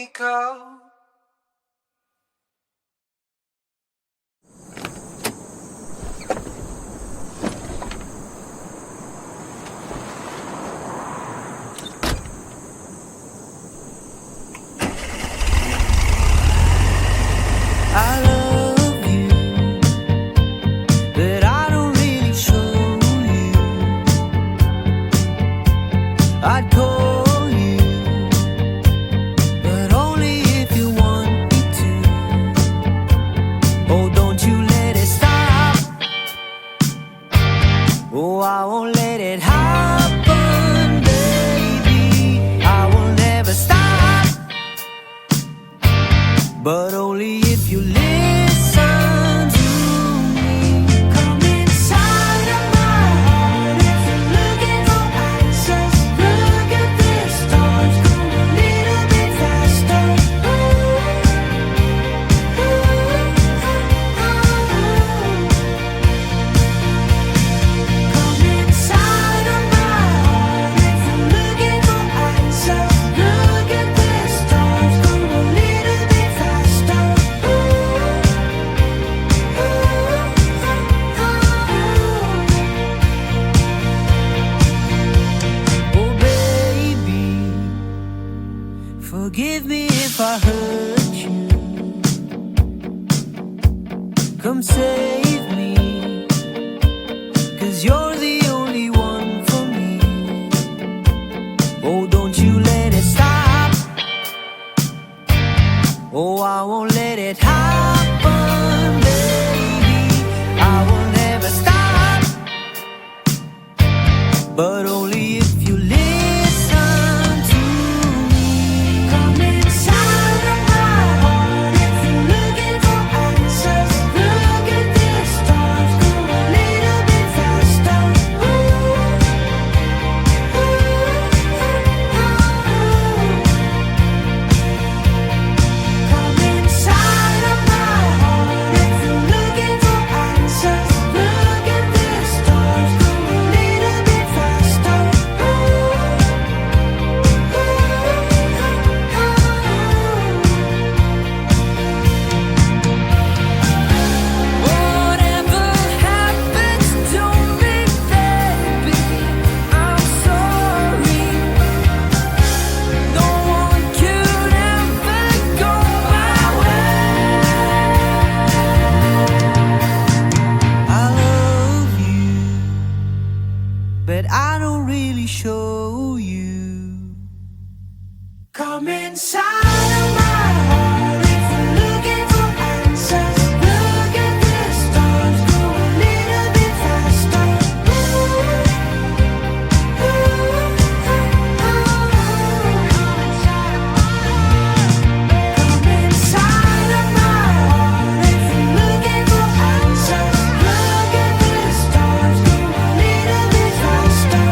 ikaw. I love you, but I don't really show you. I'd call you, but only if you want me to. Oh, don't you let it stop. Oh, I won't let it happen, baby. I will never stop, but only if you listen to me. Come inside of my heart if you're looking for answers. Look at the stars, go a little bit faster. Come inside of my heart if you're looking for answers. Look at the stars, go a little bit faster. Oh baby, forgive me if I hurt you. Come save me, 'cause you're the only one for me. Oh, don't you let it stop. Oh, I won't let it happen, baby. I will never stop, but only if you listen to me. Come inside of my heart if you're looking for answers. Look at the stars, go a little bit faster. Come inside of my heart if you're looking for answers. Look at the stars, go a little bit faster. Whatever happens to me, baby, I'm sorry. No one could ever go my way. I love you, but I don't really show you. Come inside of my heart if you're looking for answers. Look at the stars, go a little bit faster. Come inside of my heart if you're looking for answers. Look at the stars, go a little bit faster.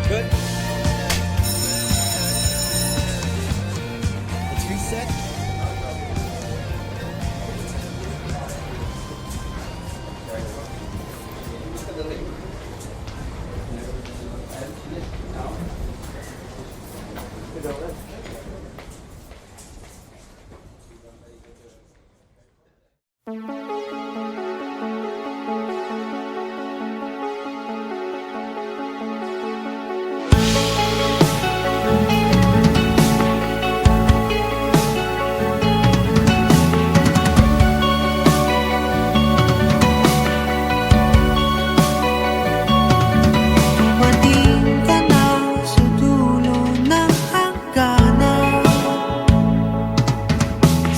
Good. Let's reset.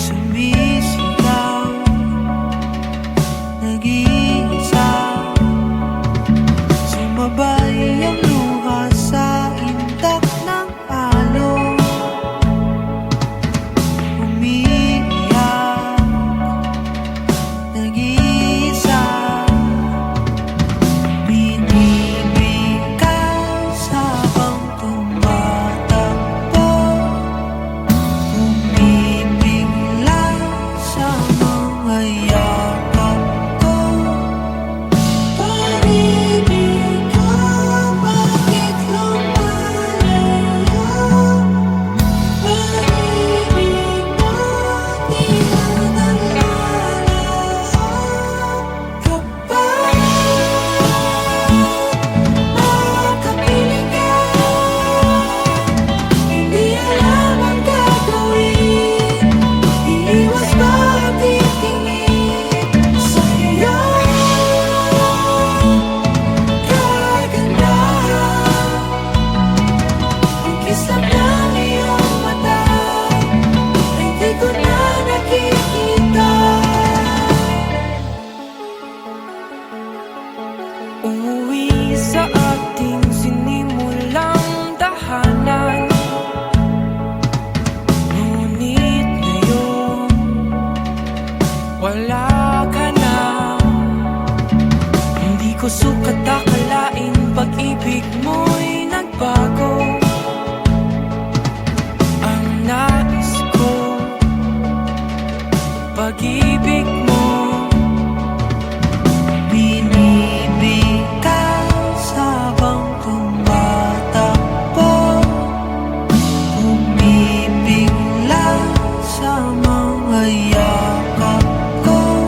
Sumisigaw ko sukat akalain pag-ibig mo'y nagbago. Ang nais ko, pag-ibig mo binibigkas habang tumatakbo, bumibigla sa mga yakap ko.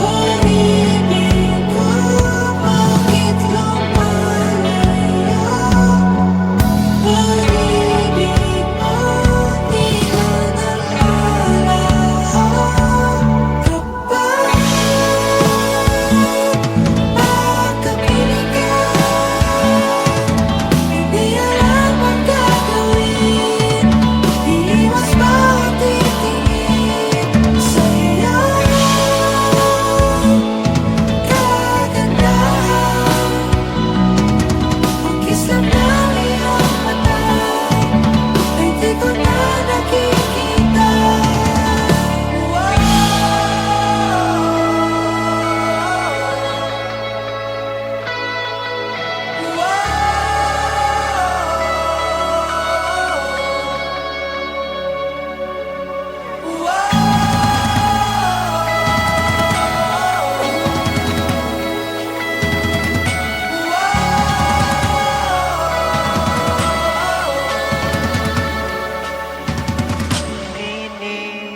Pag-ibig ko, bakit lumalayo? Pag-ibig mo, di na nalalaho. Kapag pagkapiling ka, hindi alam ang gagawin. Iiwas ba o titingin sa'yo? Kagandahan, ang kiss lang ng iyong mata ay di ko na nakikita.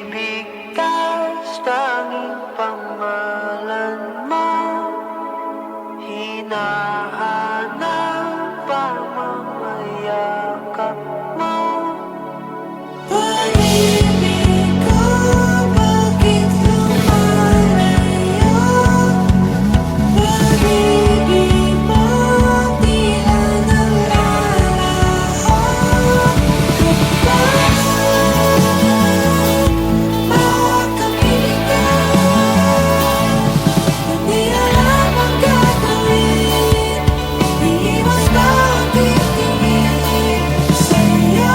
Binibigkas tanging pangalan mo, hinahanap ang mga yakap mo. Pag-ibig ko, bakit lumalayo? Pag-ibig mo, di na nalalaho. Kapag pagkapiling ka, hindi alam ang gagawin. Iiwas ba o titingin sa'yo?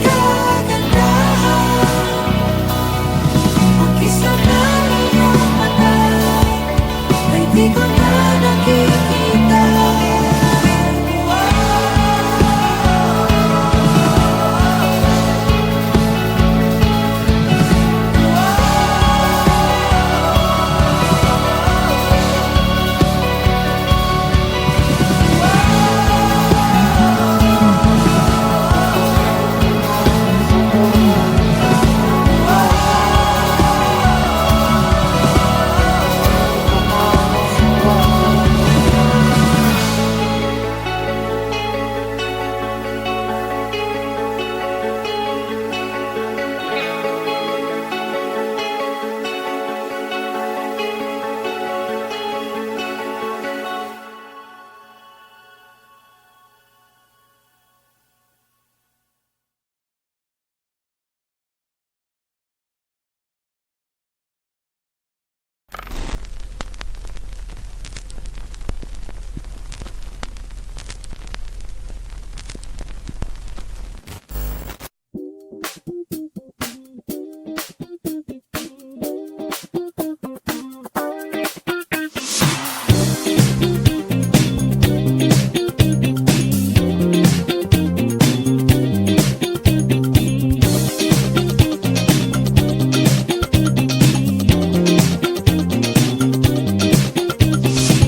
Kagandahan, ang kiss lang ng iyong mata ay di ko na nakikita.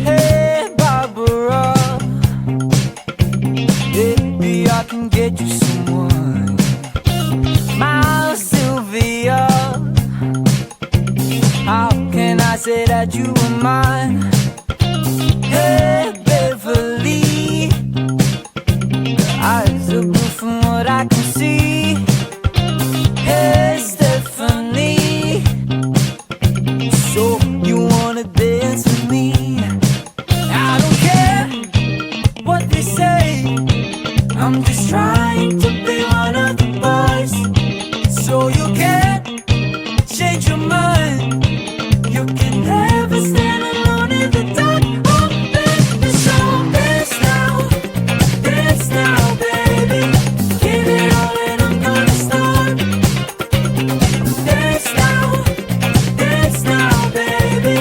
Hey Barbara, maybe I can get you someone. My Sylvia, how can I say that you are mine? Hey Beverly, your eyes are blue from what I can see. Hey Stephanie, so you wanna dance with me? I don't care what they say, I'm just trying to be one of the boys. So you can't change your mind, you can never stand alone in the dark. Oh baby, so dance now baby, give it all and I'm gonna start. Dance now baby.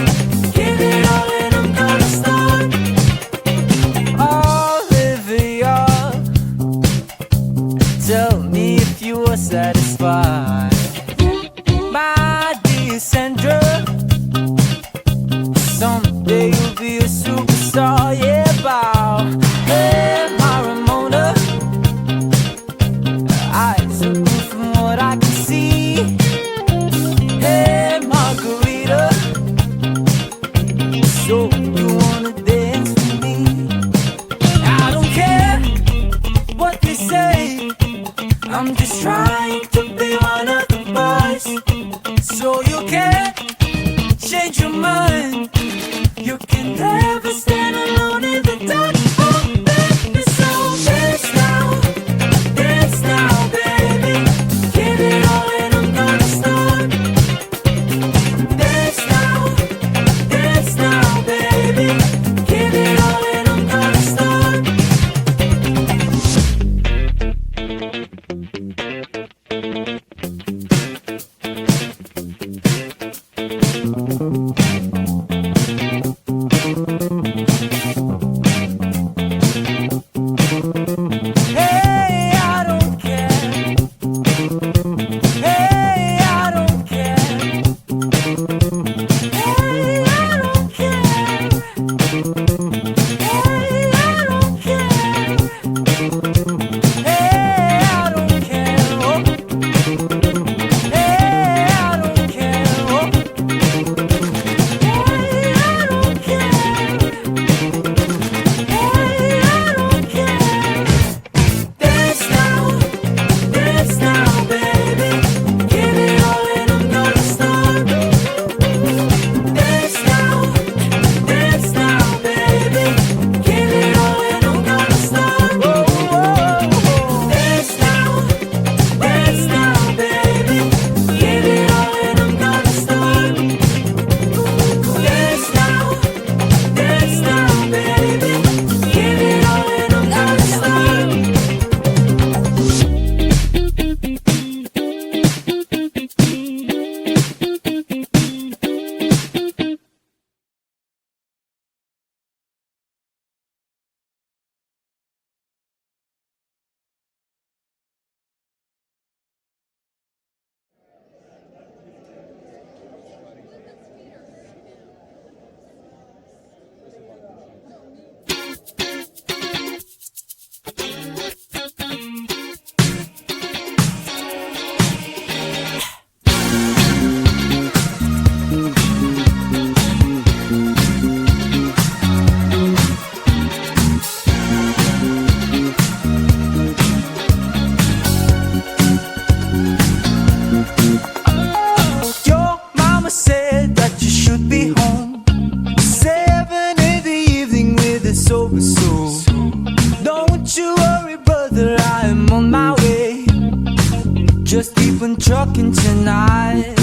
tonight.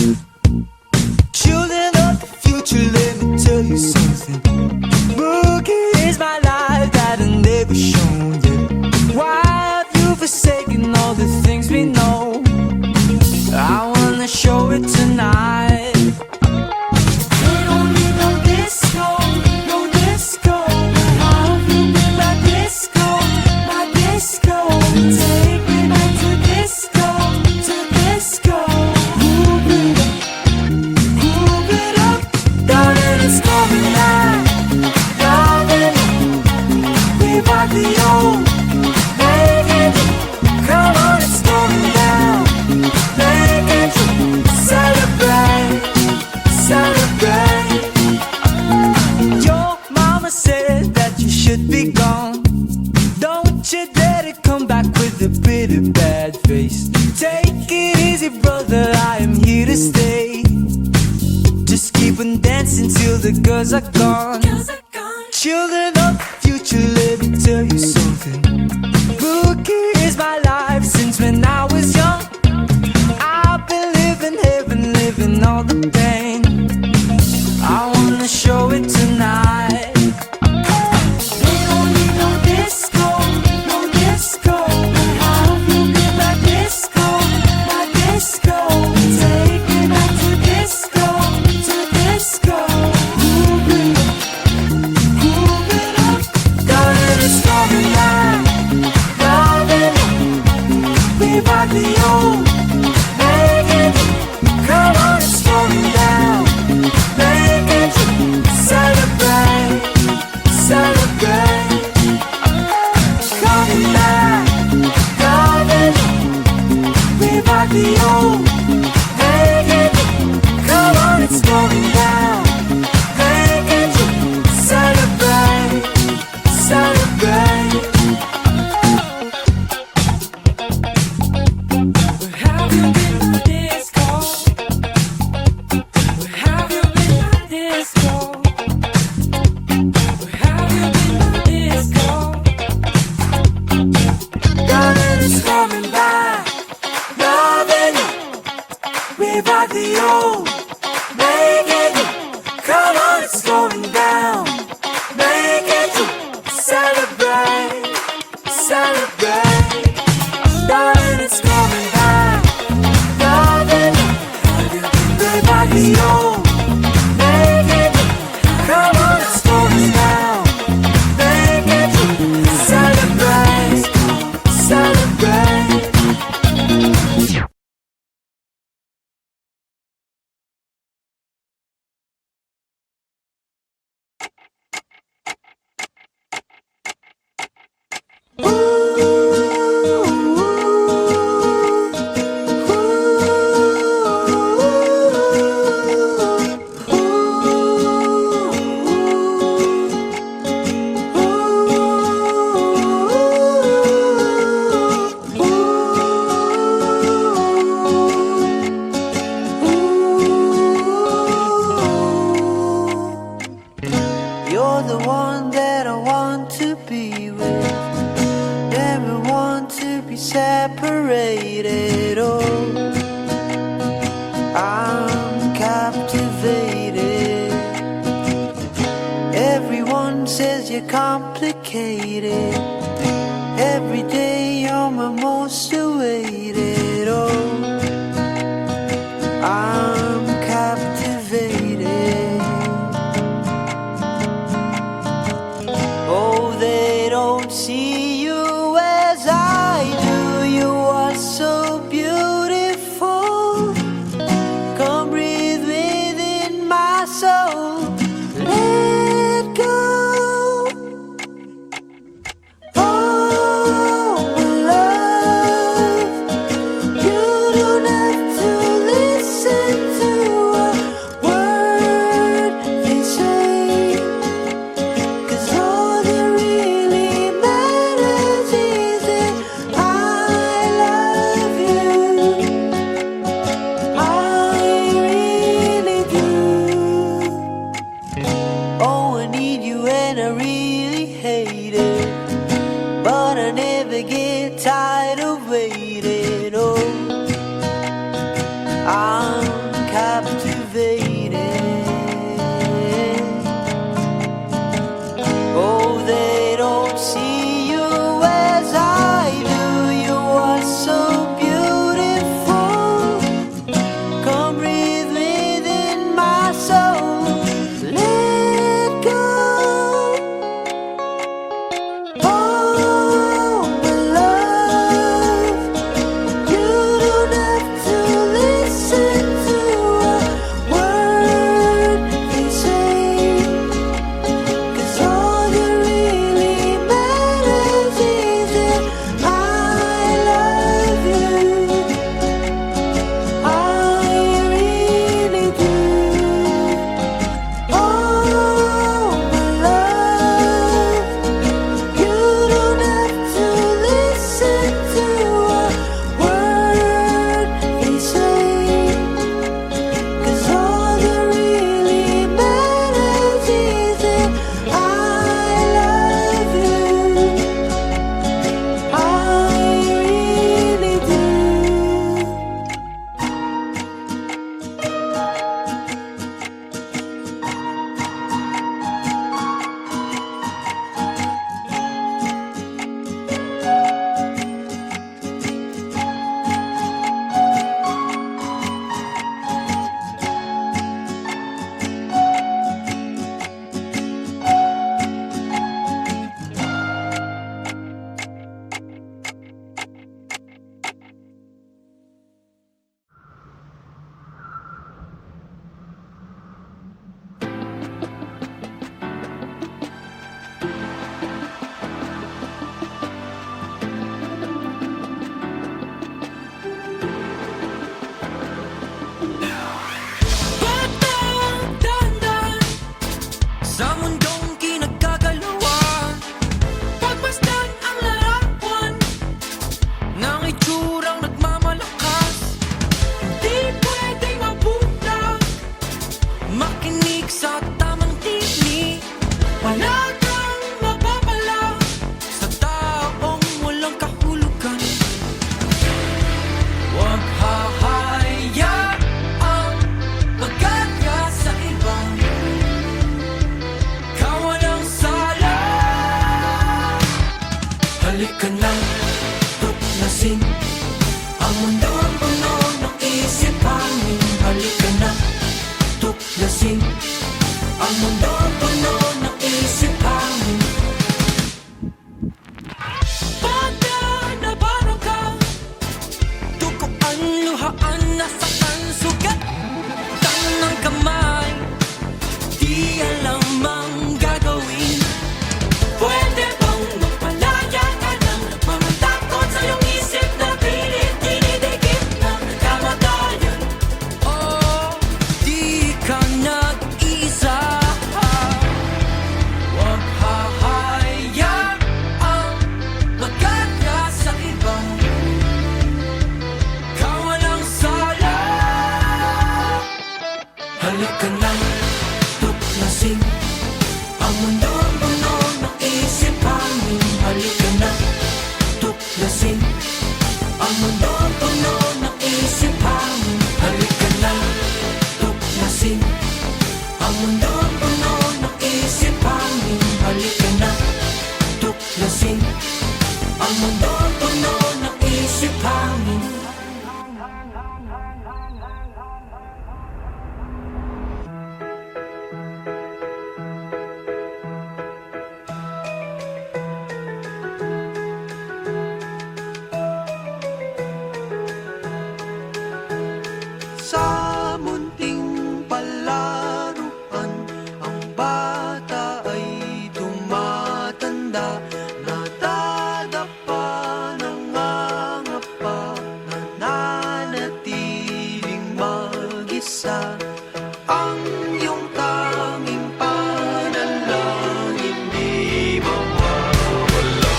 Children of the future, let me tell you something. Boogie is my life that I never shown you. Why have you forsaken all the things we know? I wanna show it tonight. We don't need no disco, no disco. How have you been my disco, my disco? Take me back to disco, to disco. Move it up, darling, it's coming back. Darling, we rock the old, make it, come on, it's going down. Make it, celebrate, celebrate. Your mama said that you should be gone. Don't you dare to come back with a bitter bad face. Take it easy, brother, I am here to stay. Just keep on dancing till the girls are gone. Children of the future, let me tell you something. Boogie is my life since when I was young. I've been living heaven, living all the pain. I wanna show it tonight. We don't need no disco, no disco. How have you been my disco, my disco? Take me back to disco, to disco. Move it up, darling, it's coming back. Darling, we rock the old. Make it, come on, it's going down. Make it, celebrate, celebrate. Coming back, darling, we rock the old. Make it, come on, it's going down. Make it, celebrate, celebrate. Where have you been, my disco? Where have you been, my disco? Where have you been, my disco? Darling, it's coming back. Loving it, we rock the old. Make it, come on, it's going down. Make it, celebrate, celebrate. Darling, it's coming back. Darling, we rock the old. Make it, come on, it's going down. Make it, celebrate, celebrate. You're the one that I want to be with. Never want to be separated. Oh, I'm captivated. Everyone says you're complicated. Every day you're my most awaited. Oh, I'm captivated. Oh, they don't see you as I do. You are so beautiful. Come breathe within my soul. Let go. Oh, my love. I'm captivated. Oh, they don't see you as I do. You are so beautiful. Come breathe within my soul. Let go. Oh, my love, you don't have to listen to a word they say, 'cause all that really matters is that I love you. I really do. Oh, my love, you don't have to listen to a word they say, 'cause all that really matters is that I love you. I really do. Dahan-dahan sa mundong kinagkagalawan, pagmasdan ang larawan ng itsurang nagmamalakas. Hindi pwedeng mabulag, makinig sa tamang tinig. Wala kang mapapala sa taong walang kahulugan. Huwag hahayaang magkanya sa iba. Ikaw walang sala. Halika na, tuklasin ang mundo ang puno ng isipanin. Halika na, tuklasin ang mundo ang puno ng isipanin. Paano ka? Tukuan, luhaan, nasaktan, sugat ng kamay. Di alam ang gagawin. Pwede bang magpalaya ka ng mga takot sa iyong isip na pilit dinidikit ng kamatayan? Oh, di ka nag-iisa. Huwag hahayaang magkanya sa iba. Ikaw walang sala. Halika na, tuklasin ang mundo ang puno ng isipanin. Halika na, tuklasin ang mundo ang puno ng isipanin. Halika na, tuklasin ang mundo ang puno ng isipanin. Halika na, tuklasin ang mundo ang puno ng isipanin. Sa munting palaruan, ang bata ay tumatanda. Nadadapa, nangangapa, nananatiling mag-isa. Ang iyong tanging panalangin di mawawala.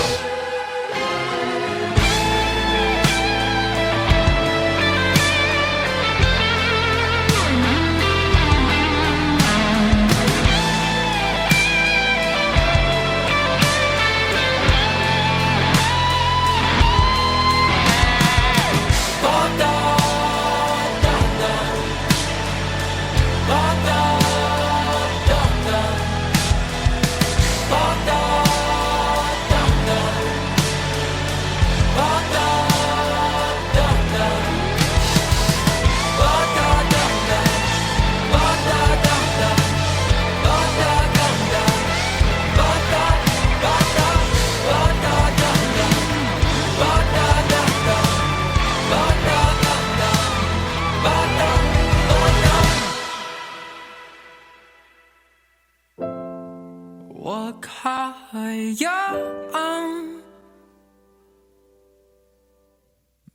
hayaang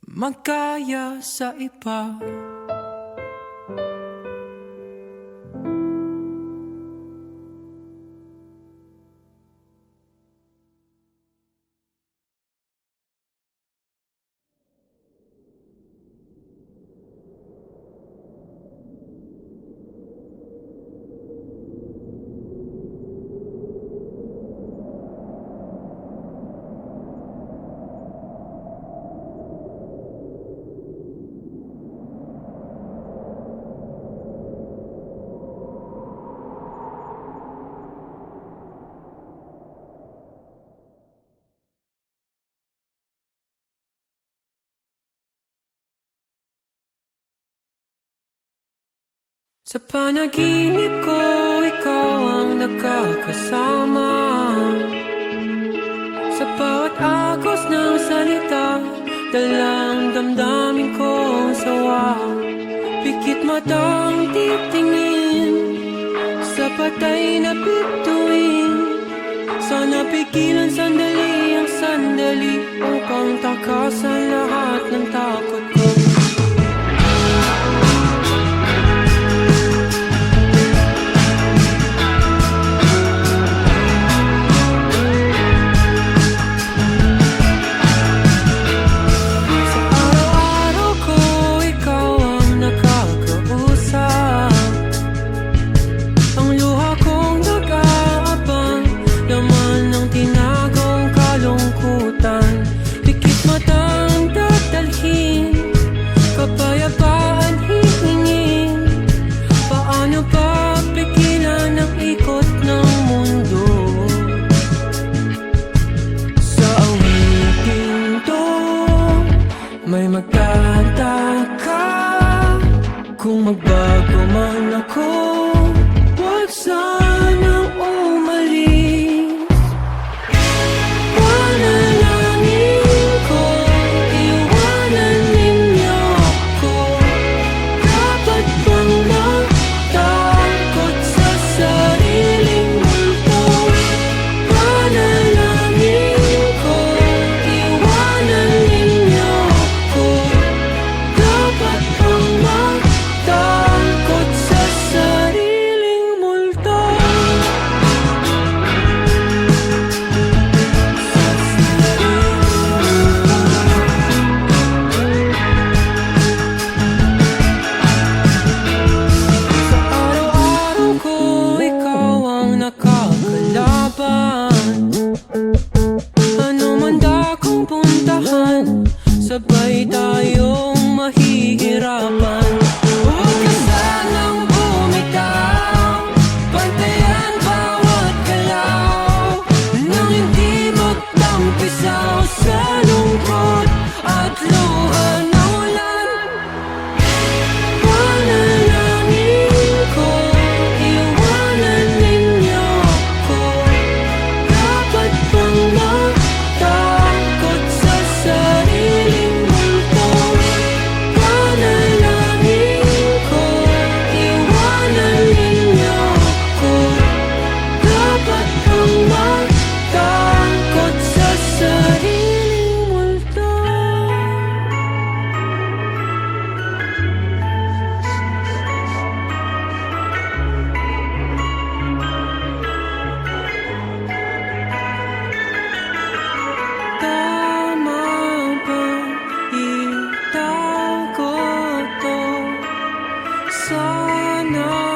magkaya sa iba. Sa panaginip ko, ikaw ang nakakasama. Sa bawat agos ng salita, dalang damdamin kong sawa. Pikit matang titingin sa patay na bituin. Sana pigilan sandali ang sandali upang takasan lahat ng takot ko. May magtataka kung magbago man ako. Huwag sanang umalis. Panalangin ko, iwanan ninyo ako. Dapat bang matakot sa sariling multo? Panalangin ko, iwanan ninyo ako. Dapat bang matakot sa sariling multo? Sa araw-araw ko, ikaw ang nakakalaban. Ano man dakong puntahan, sabay tayong mahihirapan. Huwag ka sanang bumitaw, bantayan bawat galaw, nang hindi magtampisaw sa lungkot at luha ng ulan. Panalangin ko, iwanan ninyo ako. Dapat bang matakot sa sariling multo? Panalangin ko, iwanan ninyo ako. Dapat bang matakot sa sariling multo? Tama bang itago to? Sana